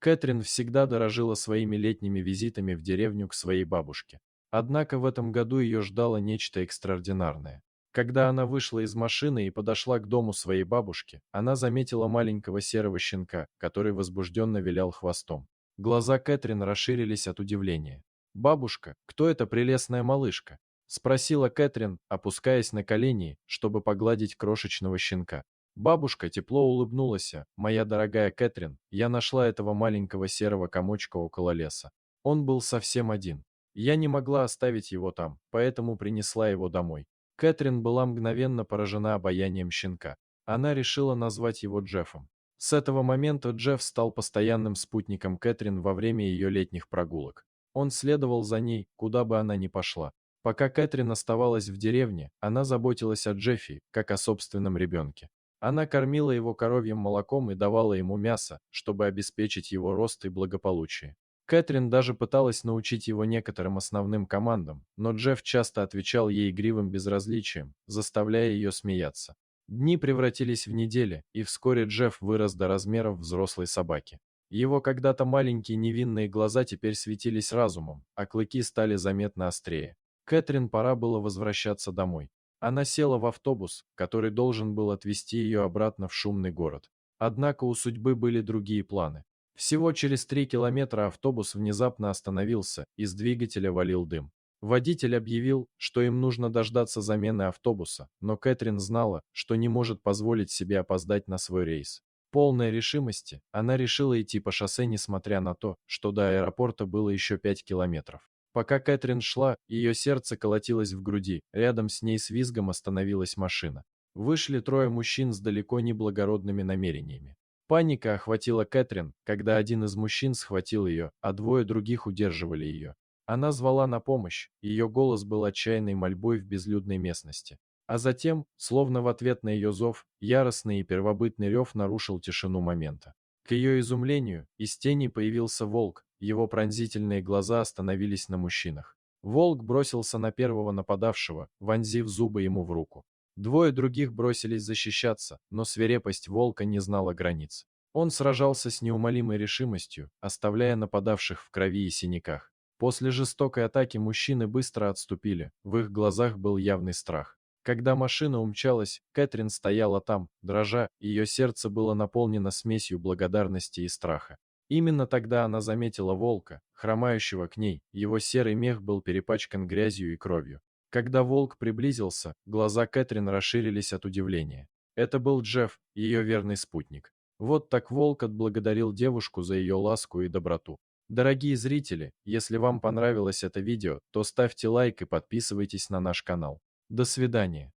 Кэтрин всегда дорожила своими летними визитами в деревню к своей бабушке. Однако в этом году ее ждало нечто экстраординарное. Когда она вышла из машины и подошла к дому своей бабушки, она заметила маленького серого щенка, который возбужденно вилял хвостом. Глаза Кэтрин расширились от удивления. «Бабушка, кто эта прелестная малышка?» — спросила Кэтрин, опускаясь на колени, чтобы погладить крошечного щенка. Бабушка тепло улыбнулась. «Моя дорогая Кэтрин, я нашла этого маленького серого комочка около леса. Он был совсем один. Я не могла оставить его там, поэтому принесла его домой». Кэтрин была мгновенно поражена обаянием щенка. Она решила назвать его Джеффом. С этого момента Джефф стал постоянным спутником Кэтрин во время ее летних прогулок. Он следовал за ней, куда бы она ни пошла. Пока Кэтрин оставалась в деревне, она заботилась о Джеффи, как о собственном ребенке. Она кормила его коровьим молоком и давала ему мясо, чтобы обеспечить его рост и благополучие. Кэтрин даже пыталась научить его некоторым основным командам, но Джефф часто отвечал ей игривым безразличием, заставляя ее смеяться. Дни превратились в недели, и вскоре Джефф вырос до размеров взрослой собаки. Его когда-то маленькие невинные глаза теперь светились разумом, а клыки стали заметно острее. Кэтрин пора было возвращаться домой. Она села в автобус, который должен был отвезти ее обратно в шумный город. Однако у судьбы были другие планы. Всего через 3 километра автобус внезапно остановился, из двигателя валил дым. Водитель объявил, что им нужно дождаться замены автобуса, но Кэтрин знала, что не может позволить себе опоздать на свой рейс. Полной решимости, она решила идти по шоссе, несмотря на то, что до аэропорта было еще 5 километров. Пока Кэтрин шла, ее сердце колотилось в груди, рядом с ней с визгом остановилась машина. Вышли трое мужчин с далеко не благородными намерениями. Паника охватила Кэтрин, когда один из мужчин схватил ее, а двое других удерживали ее. Она звала на помощь, ее голос был отчаянной мольбой в безлюдной местности. А затем, словно в ответ на ее зов, яростный и первобытный рев нарушил тишину момента. К ее изумлению, из тени появился волк, его пронзительные глаза остановились на мужчинах. Волк бросился на первого нападавшего, вонзив зубы ему в руку. Двое других бросились защищаться, но свирепость волка не знала границ. Он сражался с неумолимой решимостью, оставляя нападавших в крови и синяках. После жестокой атаки мужчины быстро отступили, в их глазах был явный страх. Когда машина умчалась, Кэтрин стояла там, дрожа, ее сердце было наполнено смесью благодарности и страха. Именно тогда она заметила волка, хромающего к ней, его серый мех был перепачкан грязью и кровью. Когда волк приблизился, глаза Кэтрин расширились от удивления. Это был Джефф, ее верный спутник. Вот так волк отблагодарил девушку за ее ласку и доброту. Дорогие зрители, если вам понравилось это видео, то ставьте лайк и подписывайтесь на наш канал. До свидания.